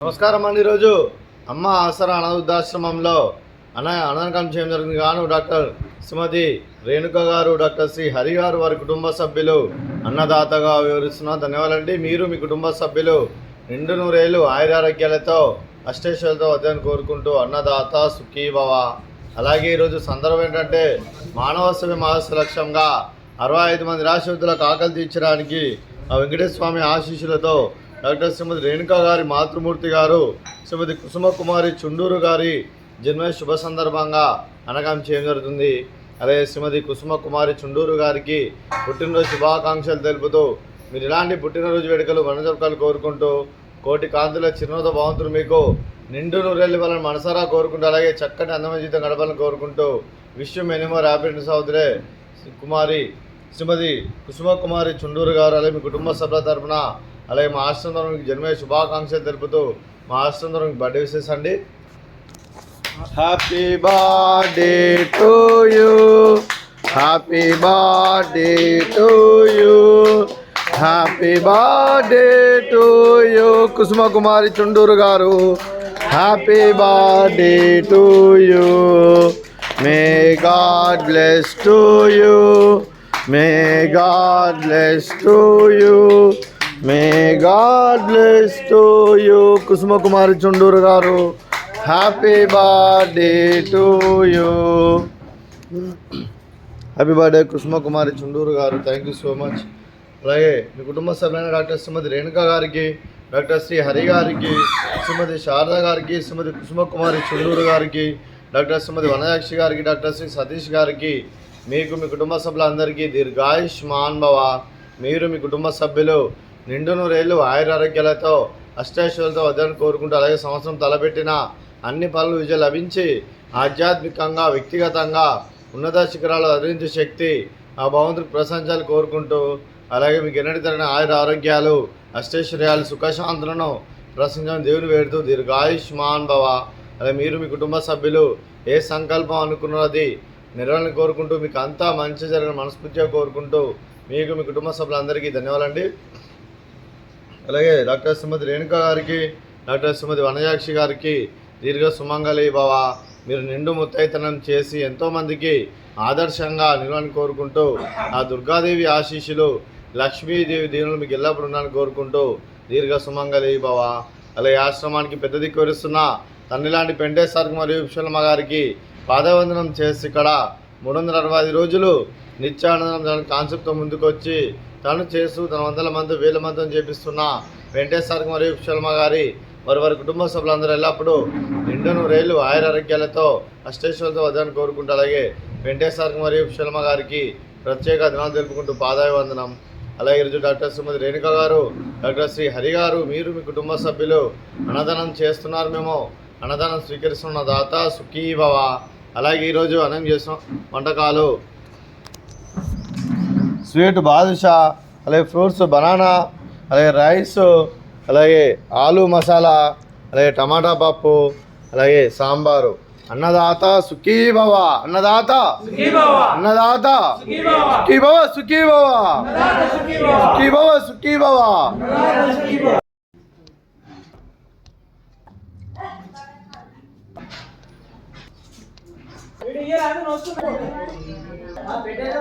నమస్కారం అండి. ఈరోజు అమ్మ ఆసరా అనాథాశ్రమంలో అన్నదానం చేయడం జరిగింది. గాను డాక్టర్ శ్రీమతి రేణుక గారు, డాక్టర్ శ్రీ హరి గారు, వారి కుటుంబ సభ్యులు అన్నదాతగా వివరిస్తున్నారు. ధన్యవాదాలండి. మీరు మీ కుటుంబ సభ్యులు నిండు నూరేళ్ళు ఆయురారోగ్యాలతో అష్టైశ్వర్యాలతో వద్దని కోరుకుంటూ అన్నదాత సుఖీభవ. అలాగే ఈరోజు సందర్భం ఏంటంటే మానవ సేవ మహస్సు లక్ష్యంగా 65 మంది రాష్ట్రవ్యాప్తులకు ఆకలి తీర్చడానికి ఆ వెంకటేశ్వర స్వామి ఆశీస్సులతో డాక్టర్ శ్రీమతి రేణుక గారి మాతృమూర్తి గారు శ్రీమతి కుసుమ కుమారి చుండూరు గారి జన్మ శుభ సందర్భంగా అన్నదానం చేయడం జరుగుతుంది. అలాగే శ్రీమతి కుసుమ కుమారి చుండూరు గారికి పుట్టినరోజు శుభాకాంక్షలు తెలుపుతూ మీరు ఇలాంటి పుట్టినరోజు వేడుకలు మనజొక్కలు కోరుకుంటూ కోటి కాంతుల చిరునవ్వుతో భగవంతుడు మీకు నిండు నూరేళ్ళు వాళ్ళని మనసారా కోరుకుంటూ అలాగే చక్కటి అందమైన జీవితం గడపాలని కోరుకుంటూ విష్ మెనీ మోర్ హ్యాపీ సహోదరే కుమారి శ్రీమతి కుసుమ కుమారి చుండూరు గారు అలాగే మీ కుటుంబ సభ్యుల తరఫున అలాగే మా ఆశ్రమం తరఫున మీకు జన్మ శుభాకాంక్షలు తెలుపుతూ మా ఆశ్రమం తరఫున మీకు బర్త్డే విషెస్ అండి. Happy birthday to you, happy birthday to you, happy birthday to you Kusuma Kumari Chunduru గారు. Happy birthday to you. May God bless to you, may God bless to you, may God bless to you Kusuma Kumari Chunduru గారు. Happy birthday to you. Happy birthday Kusuma Kumari Chunduru గారు. Thank you so much. అలాగే మీ కుటుంబ సభ్యులైన doctor శ్రీమతి రేణుక గారికి, doctor Shri Hari గారికి, శ్రీమతి శారద గారికి, శ్రీమతి కుసుమ కుమారి చుండూరు గారికి, doctor శ్రీమతి వనజాక్షి గారికి, డాక్టర్ శ్రీ సతీష్ గారికి, మీకు మీ కుటుంబ సభ్యులందరికీ దీర్ఘాయుష్మాన్ భవ. మీరు మీ కుటుంబ సభ్యులు నిండు నూరేళ్ళు ఆయురారోగ్యాలతో అష్టైశ్వర్యాలతో వద్దని కోరుకుంటూ అలాగే సంవత్సరం తలపెట్టిన అన్ని పనులు విజయం లభించి ఆధ్యాత్మికంగా వ్యక్తిగతంగా ఉన్నత శిఖరాలు అధిరించే శక్తి ఆ భగవంతుడికి ప్రశంసాలు కోరుకుంటూ అలాగే మీకు ఎన్నటి తగిన ఆయుర ఆరోగ్యాలు అష్టైశ్వర్యాలు సుఖశాంతులను ప్రశంసను దేవుని వేడుతూ దీర్ఘాయుష్మాన్ భవ. అలాగే మీరు మీ కుటుంబ సభ్యులు ఏ సంకల్పం అనుకున్నది నెరవేరని కోరుకుంటూ మీకు అంతా మంచి జరిగిన మనస్ఫూర్తిగా కోరుకుంటూ మీకు మీ కుటుంబ సభ్యులందరికీ ధన్యవాదాలండి. అలాగే డాక్టర్ శ్రీమతి రేణుక గారికి, డాక్టర్ శ్రీమతి వనజాక్షి గారికి దీర్ఘ సుమంగళి భవ. మీరు నిండు ముత్తైతనం చేసి ఎంతోమందికి ఆదర్శంగా నిలవని కోరుకుంటూ ఆ దుర్గాదేవి ఆశీస్సులు లక్ష్మీదేవి దీనులు మీకు ఎల్లప్పుడు ఉండాలని కోరుకుంటూ దీర్ఘ సుమంగళి భవ. అలాగే ఆశ్రమానికి పెద్ద దిక్కు వరిస్తున్న తండ్రి లాంటి పెంటేశ్వరికి మరియు విశ్వలమ్మ గారికి పాదవందనం చేసి ఇక్కడ 365 రోజులు నిత్యానందం కాన్సెప్ట్తో ముందుకు వచ్చి తను చేస్తూ తన వందల మంది వేల మందిని చేపిస్తున్న వెంకటేశ్వరికి మరియు విశ్వలమ్మ గారి వారి కుటుంబ సభ్యులందరూ ఎల్లప్పుడూ నిండు నూరేళ్ళు ఆయురారోగ్యాలతో అష్టైశ్వర్యాలతో వద్దని కోరుకుంటూ అలాగే వెంకటేశ్వరికి మరియు విశ్వలమ్మ గారికి ప్రత్యేక దినాలు తెలుపుకుంటూ పాదాభివందనం. అలాగే ఈరోజు డాక్టర్ శ్రీమతి రేణుక గారు, డాక్టర్ శ్రీ హరి గారు, మీరు మీ కుటుంబ సభ్యులు అన్నదానం చేస్తున్నారు. మేము అన్నదానం స్వీకరిస్తున్న దాత సుఖీభవ. అలాగే ఈరోజు అన్నం చేసిన వంటకాలు స్వీట్ బాదుషా, అలాగే ఫ్రూట్స్ బనానా, అలాగే రైస్, అలాగే ఆలు మసాలా, అలాగే టమాటా పప్పు, అలాగే సాంబారు. అన్నదాత సుఖీభవ, అన్నదాత అన్నదాత సుఖీభవ, సుఖీభవ, సుఖీభవ, సుఖీభవ. పెట్టేదా